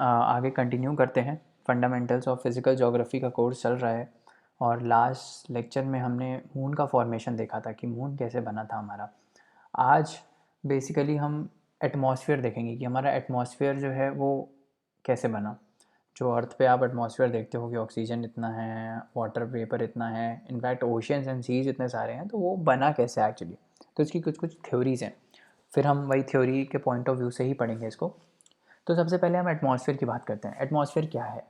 आगे कंटिन्यू करते हैं। फंडामेंटल्स ऑफ फिज़िकल ज्योग्राफी का कोर्स चल रहा है और लास्ट लेक्चर में हमने मून का फॉर्मेशन देखा था कि मून कैसे बना था हमारा। आज बेसिकली हम एटमॉस्फेयर देखेंगे कि हमारा एटमॉस्फेयर जो है वो कैसे बना। जो अर्थ पे आप एटमॉस्फेयर देखते हो कि ऑक्सीजन इतना है, वाटर वेपर इतना है, इनफैक्ट ओशियंस एंड सीज इतने सारे हैं, तो वो बना कैसे एक्चुअली। तो इसकी कुछ कुछ थ्योरीज़ हैं, फिर हम वही थ्योरी के पॉइंट ऑफ व्यू से ही पढ़ेंगे इसको। तो सबसे पहले हम एटमॉस्फेयर की बात करते हैं। एटमॉस्फेयर क्या है,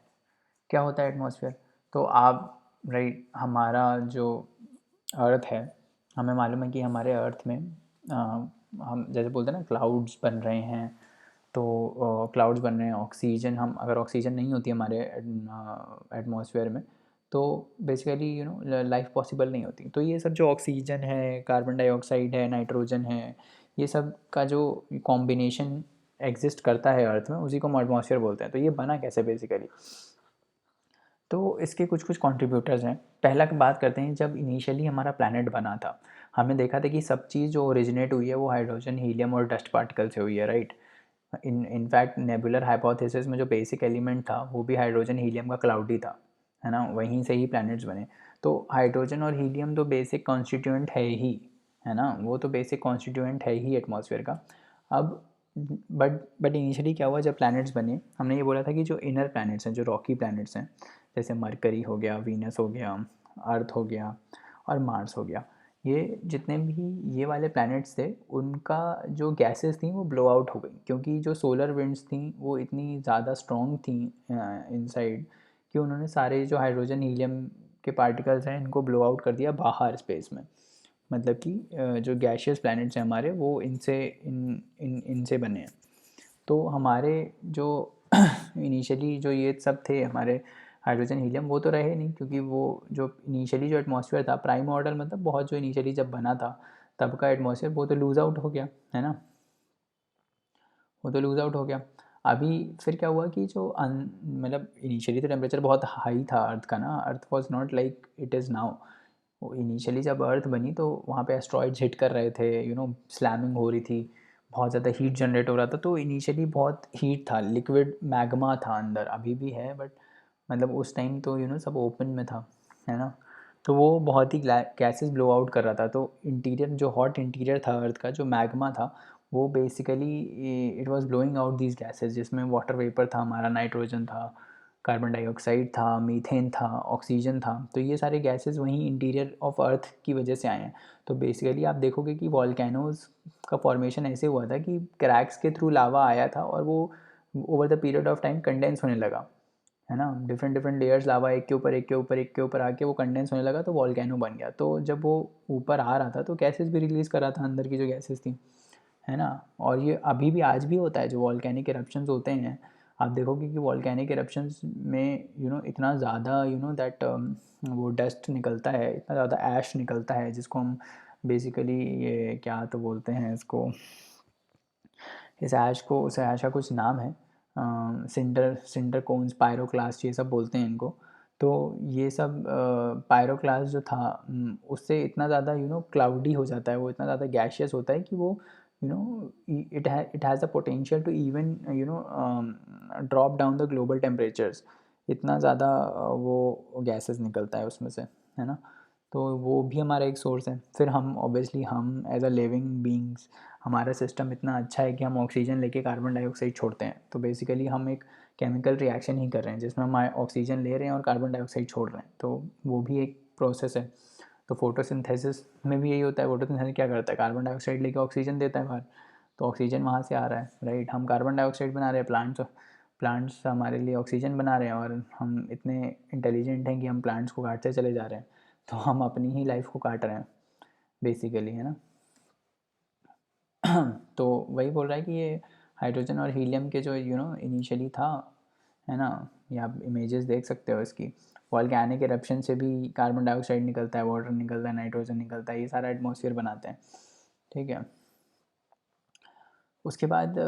क्या होता है एटमॉस्फेयर। तो आप राइट, हमारा जो अर्थ है, हमें मालूम है कि हमारे अर्थ में हम जैसे बोलते हैं ना क्लाउड्स बन रहे हैं, तो क्लाउड्स बन रहे हैं, ऑक्सीजन, हम अगर ऑक्सीजन नहीं होती हमारे एटमॉस्फेयर में तो बेसिकली लाइफ पॉसिबल नहीं होती। तो ये सब जो ऑक्सीजन है, कार्बन डाइऑक्साइड है, नाइट्रोजन है, ये सब का जो कॉम्बिनेशन एग्जिस्ट करता है अर्थ में, उसी को हम एटमॉस्फेयर बोलते हैं। तो ये बना कैसे बेसिकली, तो इसके कुछ कुछ कंट्रीब्यूटर्स हैं। पहला बात करते हैं, जब इनिशियली हमारा प्लैनेट बना था, हमने देखा था कि सब चीज़ जो ओरिजिनेट हुई है वो हाइड्रोजन, हीलियम और डस्ट पार्टिकल से हुई है, राइट। इनफैक्ट नेबुलर हाइपोथेसिस में जो बेसिक एलिमेंट था वो भी हाइड्रोजन हीलियम का क्लाउड ही था, है ना। वहीं से ही प्लैनेट्स बने। तो हाइड्रोजन और हीलियम तो बेसिक कॉन्स्टिट्यूएंट है ही, है ना, वो तो बेसिक कॉन्स्टिट्यूएंट है ही एटमॉस्फेयर का। अब बट इनिशियली क्या हुआ, जब प्लैनेट्स बने, हमने ये बोला था कि जो इनर प्लैनेट्स हैं, जो रॉकी प्लैनेट्स हैं, जैसे मरकरी हो गया, वीनस हो गया, अर्थ हो गया और मार्स हो गया, ये जितने भी ये वाले प्लैनेट्स थे, उनका जो गैसेस थी वो ब्लो आउट हो गई, क्योंकि जो सोलर विंड्स थी वो इतनी ज़्यादा स्ट्रॉन्ग थी इनसाइड, कि उन्होंने सारे जो हाइड्रोजन हीलियम के पार्टिकल्स हैं इनको ब्लो आउट कर दिया बाहर स्पेस में। मतलब कि जो गैशियस प्लैनेट्स हैं हमारे, वो इनसे बने हैं। तो हमारे जो इनिशियली जो ये सब थे हमारे हाइड्रोजन हीलियम, वो तो रहे नहीं, क्योंकि वो जो इनिशियली जो एटमॉस्फेयर था प्राइम मॉडल, मतलब बहुत जो इनिशियली जब बना था तब का एटमॉस्फेयर, वो तो लूज़ आउट हो गया, है ना, वो तो लूज़ आउट हो गया। अभी फिर क्या हुआ कि जो मतलब इनिशियली तो टेम्परेचर बहुत हाई था अर्थ का ना, अर्थ was not like it is now. वो इनिशियली जब अर्थ बनी तो वहाँ पे एस्ट्रॉइड्स हिट कर रहे थे, स्लैमिंग हो रही थी, बहुत ज़्यादा हीट जनरेट हो रहा था। तो इनिशियली बहुत हीट था, लिक्विड मैग्मा था अंदर, अभी भी है, बट मतलब उस टाइम तो सब ओपन में था, है ना। तो वो बहुत ही गैसेस ब्लो आउट कर रहा था। तो इंटीरियर, जो हॉट इंटीरियर था अर्थ का, जो मैग्मा था, वो basically it was blowing out these gases, जिसमें वाटर वेपर था हमारा, नाइट्रोजन था, कार्बन डाइऑक्साइड था, मीथेन था, ऑक्सीजन था। तो ये सारे गैसेस वहीं इंटीरियर ऑफ अर्थ की वजह से आए हैं। तो बेसिकली आप देखोगे कि वॉल्केनोज़ का फॉर्मेशन ऐसे हुआ था कि क्रैक्स के थ्रू लावा आया था और वो over the period of time condense होने लगा, है ना। डिफरेंट डिफरेंट लेयर्स लावा एक के ऊपर एक के ऊपर एक के ऊपर आके वो कंडेंस होने लगा, तो वॉल्केनो बन गया। तो जब वो ऊपर आ रहा था तो गैसेस भी रिलीज़ कर रहा था अंदर की जो गैसेस थी, है ना। और ये अभी भी आज भी होता है, जो वॉल्केनिक इरप्शंस होते हैं, आप देखोगे कि वॉल्केनिक इरप्शंस में इतना ज़्यादा दैट वो डस्ट निकलता है, इतना ज़्यादा ऐश निकलता है, जिसको हम बेसिकली ये क्या तो बोलते हैं इसको, उस ऐश का कुछ नाम है, सिंडर सिंडर कोन्स, पायरोक्लास्ट, ये सब बोलते हैं इनको। तो ये सब पायरोक्लास्ट जो था, उससे इतना ज़्यादा क्लाउडी हो जाता है, वो इतना ज़्यादा गैशियस होता है कि वो it has the potential to even drop down the global temperatures. इतना ज़्यादा वो गैसेस निकलता है उसमें से, है ना। तो वो भी हमारा एक सोर्स है। फिर हम ऑब्वियसली हम एज अ लिविंग बींग्स, हमारा सिस्टम इतना अच्छा है कि हम ऑक्सीजन लेके कार्बन डाइऑक्साइड छोड़ते हैं। तो बेसिकली हम एक केमिकल रिएक्शन ही कर रहे हैं, जिसमें हम ऑक्सीजन ले रहे हैं और कार्बन डाइऑक्साइड छोड़ रहे हैं। तो वो भी एक प्रोसेस है। तो फोटोसिंथेसिस में भी यही होता है। फोटोसिंथेसिस क्या करता है, कार्बन डाइऑक्साइड लेके ऑक्सीजन देता है बाहर, तो ऑक्सीजन वहाँ से आ रहा है, राइट। हम कार्बन डाइऑक्साइड बना रहे हैं, प्लांट्स हमारे लिए ऑक्सीजन बना रहे हैं, और हम इतने इंटेलिजेंट हैं कि हम प्लांट्स को काटते चले जा रहे हैं। तो हम अपनी ही लाइफ को काट रहे हैं बेसिकली, है ना। तो वही बोल रहा है कि ये हाइड्रोजन और हीलियम के जो इनिशियली था, है ना। ये आप इमेजेस देख सकते हो इसकी। वॉल्केनिक इरप्शन से भी कार्बन डाइऑक्साइड निकलता है, वाटर निकलता है, नाइट्रोजन निकलता है, ये सारा एटमॉस्फेयर बनाते हैं, ठीक है। उसके बाद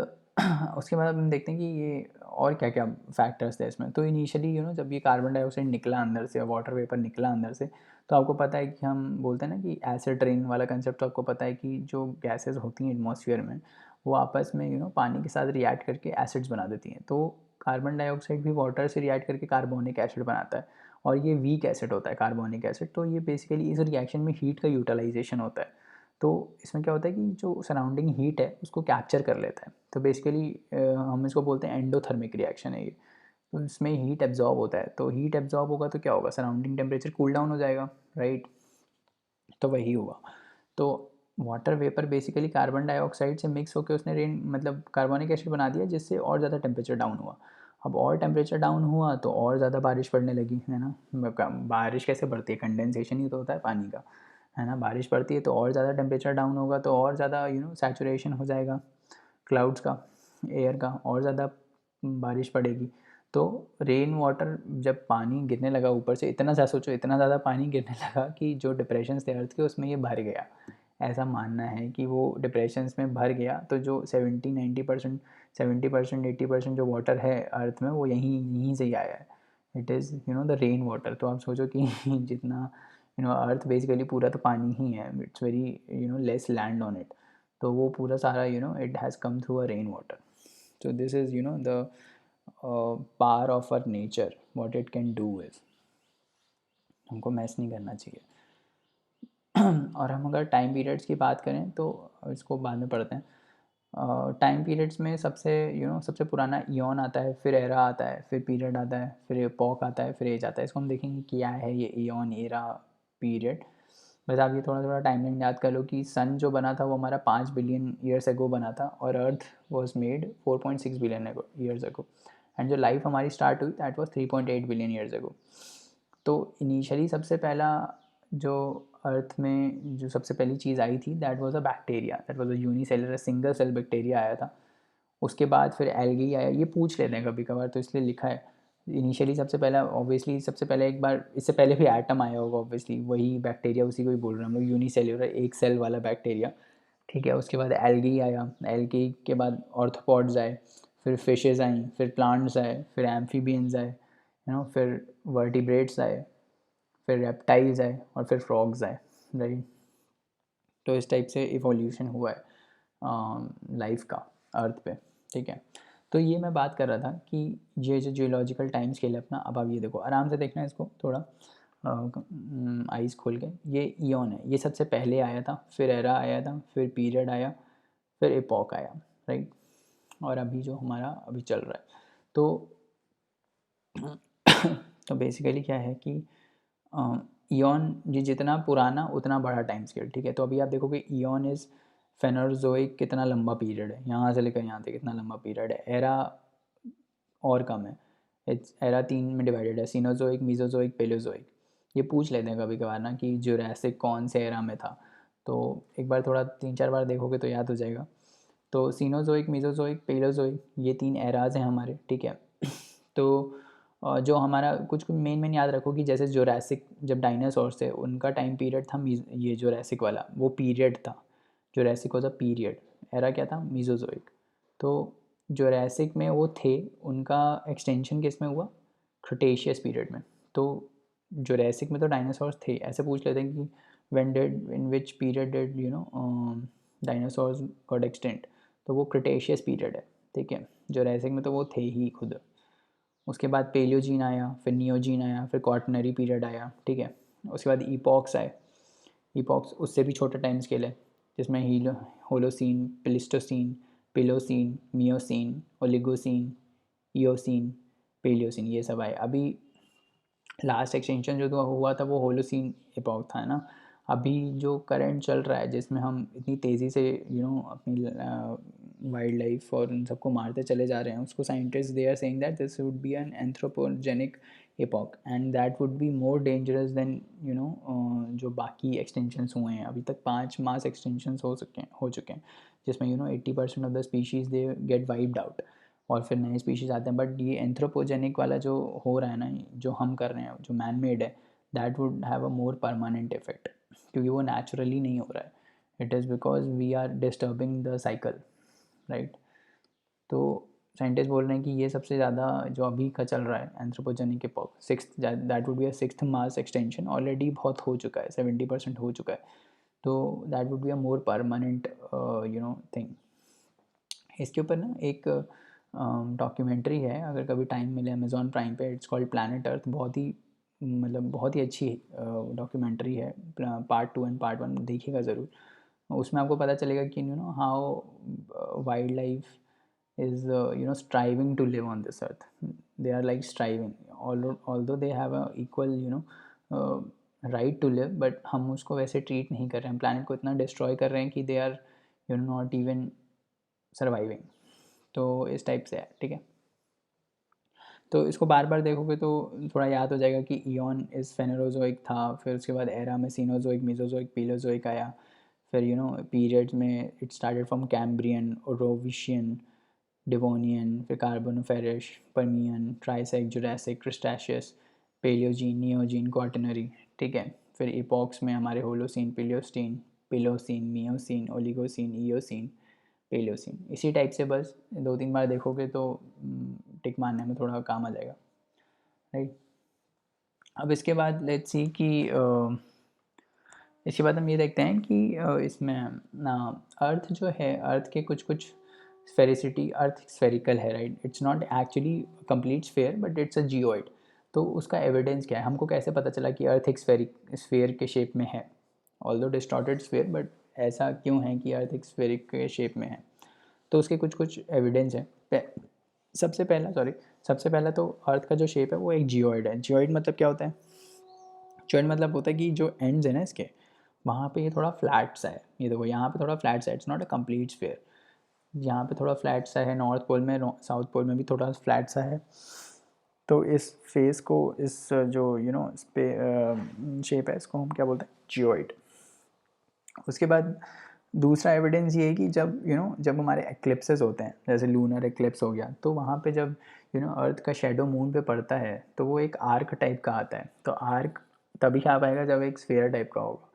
उसके बाद हम देखते हैं कि ये और क्या क्या फैक्टर्स थे इसमें। तो इनिशियली जब ये कार्बन डाइऑक्साइड निकला अंदर से, वाटर वेपर निकला अंदर से, तो आपको पता है कि हम बोलते हैं ना कि एसिड रेन वाला कंसेप्ट, तो आपको पता है कि जो गैसेस होती हैं एटमॉस्फेयर में, वो आपस में पानी के साथ रिएक्ट करके एसिड्स बना देती हैं। तो कार्बन डाइऑक्साइड भी वाटर से रिएक्ट करके कार्बोनिक एसिड बनाता है, और ये वीक एसिड होता है कार्बोनिक एसिड। तो ये बेसिकली इस रिएक्शन में हीट का यूटिलाइजेशन होता है। तो इसमें क्या होता है कि जो सराउंडिंग हीट है उसको कैप्चर कर लेता है। तो बेसिकली हम इसको बोलते हैं एंडोथर्मिक रिएक्शन है ये। तो इसमें हीट एब्जॉर्ब होता है, तो हीट एब्जॉर्ब होगा तो क्या होगा, सराउंडिंग टेम्परेचर कूल डाउन हो जाएगा, राइट। तो वही हुआ। तो water vapour basically carbon dioxide से मिक्स होकर उसने रेन मतलब कार्बोनिक एसिड बना दिया, जिससे और ज़्यादा टेम्परेचर डाउन हुआ। अब और टेम्परेचर डाउन हुआ तो और ज़्यादा बारिश पड़ने लगी, है ना। बारिश कैसे पड़ती है, कंडेंसेशन ही तो होता है पानी का, है ना। बारिश पड़ती है तो और ज़्यादा टेम्परेचर डाउन होगा, तो और ज़्यादा सैचुरेशन हो जाएगा क्लाउड्स का, एयर का, और ज़्यादा बारिश पड़ेगी। तो रेन वाटर जब पानी गिरने लगा ऊपर से, इतना ज़्यादा सोचो, इतना ज़्यादा पानी गिरने लगा कि जो डिप्रेशंस थे अर्थ के उसमें ये भर गया। ऐसा मानना है कि वो डिप्रेशंस में भर गया, तो जो 70-90% 70% 80% जो वाटर है अर्थ में वो यहीं यहीं से ही आया है। It is the rain water. तो आप सोचो कि जितना अर्थ बेसिकली पूरा तो पानी ही है, it's very less land on it. तो वो पूरा सारा it has come through a rain water. So this is the power of our nature, what it can do is, हमको मैस नहीं करना चाहिए। और हम अगर टाइम पीरियड्स की बात करें तो इसको बाद में पढ़ते हैं। टाइम पीरियड्स में सबसे सबसे पुराना इयॉन आता है, फिर एरा आता है, फिर पीरियड आता है, फिर एपॉक आता है, फिर एज आता है। इसको हम देखेंगे क्या है ये इयॉन, एरा, पीरियड। बस आप ये थोड़ा थोड़ा टाइमलाइन याद कर लो कि सन जो बना था वो हमारा 5 बिलियन ईयर्स एगो बना था, और अर्थ was made 4.6 billion years ago. And जो लाइफ हमारी स्टार्ट हुई that was 3.8 billion years ago. तो इनिशियली सबसे पहला जो अर्थ में जो सबसे पहली चीज़ आई थी that was a bacteria, that was a unicellular single cell bacteria आया था। उसके बाद फिर एल्गी आया। ये पूछ लेते हैं कभी कभार, तो इसलिए लिखा है इनिशियली सबसे पहला। ऑब्वियसली सबसे पहले एक बार इससे पहले भी एटम आया होगा, ऑब्वियसली वही बैक्टीरिया, उसी को ही बोल रहे हैं हम लोग, यूनिसेलुलर एक सेल वाला बैक्टीरिया, ठीक है। उसके बाद एल्गी आया, एल्गी के बाद ऑर्थोपॉड्स आए, फिर फिशेस आई, फिर प्लांट्स आए, फिर एम्फीबियंस आए, फिर वर्टिब्रेट्स आए, फिर रेप्टाइल्स आए, और फिर फ्रॉग्स आए, राइट। तो इस टाइप से इवोल्यूशन हुआ है लाइफ का अर्थ पे, ठीक है। तो ये मैं बात कर रहा था कि ये जो जियोलॉजिकल टाइम स्केल है अपना, अब आप ये देखो आराम से देखना है इसको थोड़ा आइज़ खोल के। ये इयॉन है, ये सबसे पहले आया था, फिर एरा आया था, फिर पीरियड आया, फिर एपॉक आया, राइट। और अभी जो हमारा अभी चल रहा है, तो तो बेसिकली क्या है कि ईयॉन ये जितना पुराना उतना बड़ा टाइम स्केल, ठीक है। तो अभी आप देखोगे ईयॉन इज़ फेनोजोइक, कितना लंबा पीरियड है, यहाँ से लेकर यहाँ तक कितना लंबा पीरियड है। एरा और कम है, इट्स एरा 3 में डिवाइडेड है, सीनोजोइक, मीजोजोइक, पेलोजोइक। ये पूछ लेते हैं कभी कभार ना कि जुरासिक कौन से एरा में था, तो एक बार थोड़ा 3-4 बार देखोगे तो याद हो जाएगा। तो सीनोजोइक, मीजोजोइक, पेलोजोइक, ये 3 एराज हैं हमारे, ठीक है। तो जो हमारा कुछ कुछ मेन याद रखो कि जैसे जोरासिक, जब डायनासोर्स थे उनका टाइम पीरियड था ये जोरासिक वाला, वो पीरियड था। Jurassic was a period, era क्या था, मीजोजोइक। तो जोरासिक में वो थे, उनका एक्सटेंशन किस में हुआ, क्रिटेशियस पीरियड में। तो जोरासिक में तो डायनासोर्स थे, ऐसे पूछ लेते हैं कि when did, in which period did dinosaurs got extent, तो वो क्रिटेशियस पीरियड है, ठीक है। जोरासिक में तो वो थे ही खुद। उसके बाद पेलियोजीन आया, फिर नियोजीन आया, फिर क्वार्टनरी पीरियड आया, ठीक है। उसके बाद ईपॉक्स आए। ईपॉक्स उससे भी छोटा टाइम स्केल है, जिसमें Holocene, Pleistocene, Pliocene, Miocene, Oligocene, Eocene, Paleocene, ये सब आए। अभी लास्ट एक्सटेंशन जो तो हुआ था वो होलोसीन इपॉक था ना। अभी जो करंट चल रहा है जिसमें हम इतनी तेज़ी से अपनी वाइल्ड लाइफ और उन सबको मारते चले जा रहे हैं, उसको scientist they are saying that this would be an anthropogenic epoch, and that would be more dangerous than जो बाकी एक्सटेंशंस हुए हैं। अभी तक 5 मास एक्सटेंशंस हो चुके हैं, जिसमें 80% of the species they get wiped out, और फिर नए स्पीशीज़ आते हैं। बट ये एंथ्रोपोजेनिक वाला जो हो रहा है ना, जो हम कर रहे हैं, जो मैन मेड है, that would have a more permanent effect, क्योंकि वो नेचुरली नहीं हो रहा है। It is because we are disturbing the cycle, right. तो साइंटिस्ट बोल रहे हैं कि ये सबसे ज़्यादा जो अभी का चल रहा है anthropogenic epoch, sixth, that would be a sixth mass extension. Already बहुत हो चुका है, 70% हो चुका है। तो that would be a more permanent thing. इसके ऊपर ना एक डॉक्यूमेंट्री है, अगर कभी टाइम मिले अमेज़ॉन प्राइम पे, इट्स कॉल्ड प्लैनेट अर्थ। बहुत ही मतलब बहुत ही अच्छी डॉक्यूमेंट्री है। पार्ट 2 एंड पार्ट 1 देखिएगा ज़रूर। उसमें आपको पता चलेगा कि how wild life is striving to live on this earth. They are like striving, although they have a equal right to live, but हम उसको वैसे ट्रीट नहीं कर रहे हैं, प्लानट को इतना डिस्ट्रॉय कर रहे हैं कि they are not even surviving. तो इस टाइप से है, ठीक है। तो इसको बार बार देखोगे तो थोड़ा याद हो जाएगा कि ईयन इस फेनेरोजोइक था, फिर उसके बाद एरा में सीनोजोइक, मीजोजोइक, पीलोजोइक आया, फिर पीरियड्स में it started from Cambrian, Ordovician, Devonian, फिर Carboniferous, Permian, Triassic, Jurassic, Cretaceous, Paleogene, Neogene, Quaternary, ठीक है। फिर इपॉक्स में हमारे Holocene, Pleistocene, Pliocene, Miocene, Oligocene, Eocene, Paleocene. इसी टाइप से बस 2-3 बार देखोगे तो टिक मारने में थोड़ा काम आ जाएगा, राइट। अब इसके बाद लेट्स सी कि इसके बाद हम ये देखते हैं कि इसमें अर्थ जो है, अर्थ के कुछ कुछ स्फेरिसिटी, अर्थ स्फेरिकल है, right. It's not actually complete sphere but it's a geoid. तो उसका एविडेंस क्या है, हमको कैसे पता चला कि अर्थ एक स्फेयर के शेप में है, ऑल्दो डिस्टॉर्टेड स्फेयर, बट ऐसा क्यों है कि अर्थ एक स्फेरिक के शेप में है। तो उसके कुछ कुछ एविडेंस है। सबसे पहला तो अर्थ का जो शेप है वो एक जियोइड है। जियोइड मतलब क्या होता है? जियोइड मतलब होता है कि जो एंड्स है ना इसके, वहाँ पे ये थोड़ा फ्लैट सा है। ये देखो यहाँ पे थोड़ा फ्लैट सा है, it's not a complete sphere. यहाँ पे थोड़ा फ्लैट सा है, नॉर्थ पोल में, साउथ पोल में भी थोड़ा फ्लैट सा है। तो इस फेस को, इस जो शेप है, इसको हम क्या बोलते हैं? जियोइड। उसके बाद दूसरा एविडेंस ये है कि जब हमारे एक्लिप्सेस होते हैं, जैसे लूनर एक्लिप्स हो गया, तो वहाँ पे जब अर्थ का शेडो मून पे पड़ता है तो वो एक आर्क टाइप का आता है। तो आर्क तभी आ पाएगा जब एक स्फेयर टाइप का होगा।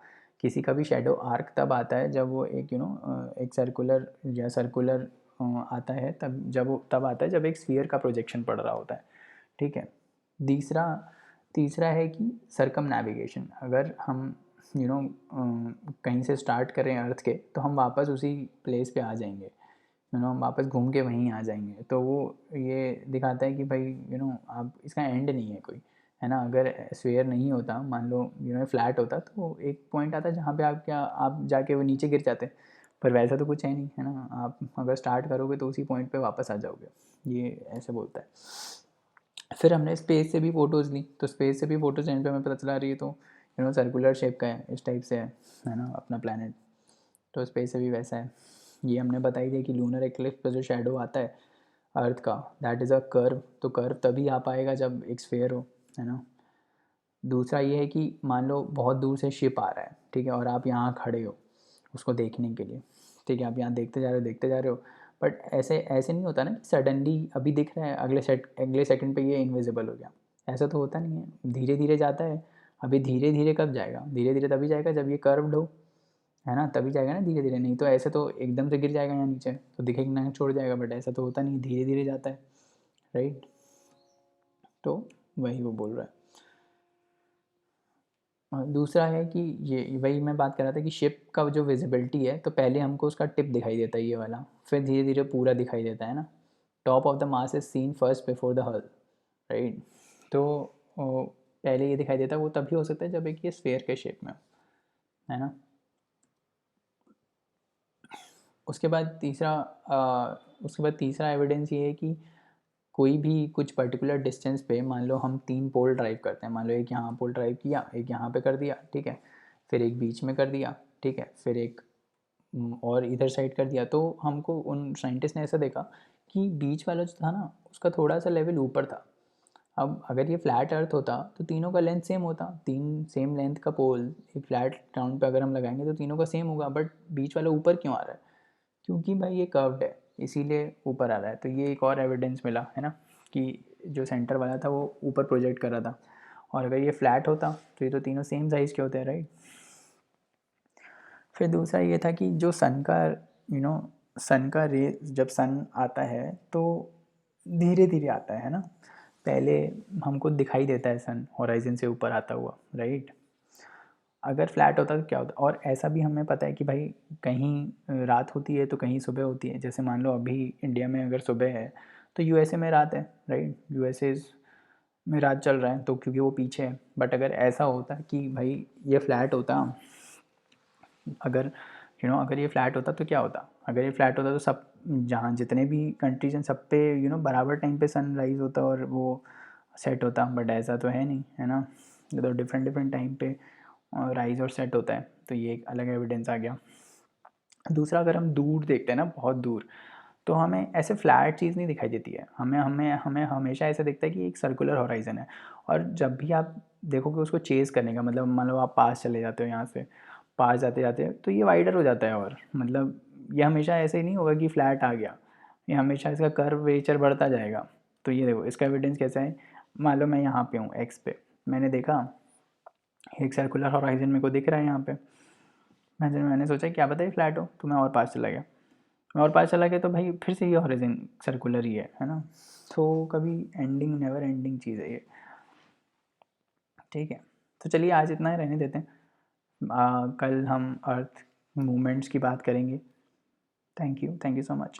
किसी का भी शेडो आर्क तब आता है जब वो एक एक सर्कुलर आता है, तब आता है जब एक स्फीयर का प्रोजेक्शन पड़ रहा होता है, ठीक है। तीसरा है कि सरकम नेविगेशन। अगर हम कहीं से स्टार्ट करें अर्थ के, तो हम वापस उसी प्लेस पे आ जाएंगे, हम वापस घूम के वहीं आ जाएंगे। तो वो ये दिखाता है कि भाई आप, इसका एंड नहीं है कोई, है ना। अगर स्फीयर नहीं होता, मान लो फ्लैट होता, तो एक पॉइंट आता जहाँ पे आप जाके वो नीचे गिर जाते। पर वैसा तो कुछ है नहीं, है ना। आप अगर स्टार्ट करोगे तो उसी पॉइंट पे वापस आ जाओगे, ये ऐसे बोलता है। फिर हमने स्पेस से भी फ़ोटोज़ ली, तो स्पेस से भी फ़ोटोज़ लेने पे हमें पता चला रही है, तो सर्कुलर शेप का है, इस टाइप से है ना अपना प्लानट। तो स्पेस से भी वैसा है। ये हमने बताई थी कि लूनर एक्लिप्स पर जो शेडो आता है अर्थ का, दैट इज़ अ कर्व। तो कर्व तभी आ पाएगा जब एक स्फेयर हो, है ना। दूसरा ये है कि मान लो बहुत दूर से शिप आ रहा है, ठीक है, और आप यहाँ खड़े हो उसको देखने के लिए, ठीक है। आप यहाँ देखते जा रहे हो, बट ऐसे ऐसे नहीं होता ना कि सडनली अभी दिख रहा है, अगले सेकंड पे ये इनविजिबल हो गया। ऐसा तो होता नहीं है, धीरे धीरे जाता है। अभी धीरे धीरे कब जाएगा? धीरे धीरे तभी जाएगा जब ये कर्व्ड हो, है ना, तभी जाएगा ना धीरे धीरे। नहीं तो ऐसे तो एकदम से गिर जाएगा यहाँ नीचे, तो दिखेगा ना, छोड़ जाएगा। बट ऐसा तो होता नहीं, धीरे धीरे जाता है, राइट। तो वही वो बोल रहा है। दूसरा है कि ये वही मैं बात कर रहा था कि शिप का जो विजिबिलिटी है, तो पहले हमको उसका टिप दिखाई देता है ये वाला, फिर धीरे धीरे पूरा दिखाई देता है ना। Top of the mass is seen first before the हल, राइट। तो पहले ये दिखाई देता है, वो तभी हो सकता है जब एक ये स्फेयर के शेप में हो, है ना। उसके बाद तीसरा एविडेंस ये है कि कोई भी कुछ पर्टिकुलर डिस्टेंस पे, मान लो हम 3 पोल ड्राइव करते हैं, मान लो एक यहाँ पोल ड्राइव किया, एक यहाँ पे कर दिया, ठीक है, फिर एक बीच में कर दिया, ठीक है, फिर एक और इधर साइड कर दिया। तो हमको उन साइंटिस्ट ने ऐसा देखा कि बीच वाला जो था ना, उसका थोड़ा सा लेवल ऊपर था। अब अगर ये फ्लैट अर्थ होता तो तीनों का लेंथ सेम होता, 3 सेम लेंथ का पोल एक फ्लैट ग्राउंड पे अगर हम लगाएंगे तो तीनों का सेम होगा। बट बीच वाला ऊपर क्यों आ रहा है? क्योंकि भाई ये कर्व्ड है, इसीलिए ऊपर आ रहा है। तो ये एक और एविडेंस मिला, है ना, कि जो सेंटर वाला था वो ऊपर प्रोजेक्ट कर रहा था। और अगर ये फ्लैट होता तो ये तो तीनों सेम साइज़ के होते हैं, राइट। फिर दूसरा ये था कि जो सन का रे, जब सन आता है तो धीरे धीरे आता है ना। पहले हमको दिखाई देता है सन होराइजन से ऊपर आता हुआ, राइट। अगर फ्लैट होता तो क्या होता? और ऐसा भी हमें पता है कि भाई कहीं रात होती है तो कहीं सुबह होती है। जैसे मान लो अभी इंडिया में अगर सुबह है तो यूएसए में रात है, राइट, यूएसए में रात चल रहा है तो क्योंकि वो पीछे है। बट अगर ऐसा होता कि भाई ये फ्लैट होता, अगर अगर ये फ्लैट होता तो क्या होता, अगर ये फ्लैट होता तो सब जहाँ जितने भी कंट्रीज हैं सब पे बराबर टाइम पे सनराइज़ होता और वो सेट होता। बट ऐसा तो है नहीं, है ना, ये तो डिफरेंट डिफरेंट टाइम पे राइज और सेट होता है। तो ये एक अलग एविडेंस आ गया। दूसरा, अगर हम दूर देखते हैं ना, बहुत दूर, तो हमें ऐसे फ्लैट चीज़ नहीं दिखाई देती है, हमें हमें हमें हमेशा ऐसा दिखता है कि एक सर्कुलर हॉराइजन है। और जब भी आप देखोगे उसको चेज़ करने का मतलब, मान लो आप पास चले जाते हो यहाँ से, पास जाते जाते तो ये वाइडर हो जाता है। और मतलब ये हमेशा ऐसे ही नहीं होगा कि फ्लैट आ गया, ये हमेशा इसका कर्वेचर बढ़ता जाएगा। तो ये देखो इसका एविडेंस कैसा है। मान लो मैं यहाँ पे हूँ एक्स पे, मैंने देखा एक सर्कुलर हॉराइजन मेरे को दिख रहा है यहाँ पे, मैंने सोचा क्या पता ही फ्लैट हो, तो मैं और पास चला गया। मैं और पास चला गया तो भाई फिर से ये हॉरिजन सर्कुलर ही है ना। तो कभी एंडिंग, नेवर एंडिंग चीज़ है ये। ठीक है, तो चलिए आज इतना ही रहने देते हैं। कल हम अर्थ मूवमेंट्स की बात करेंगे। Thank you so much.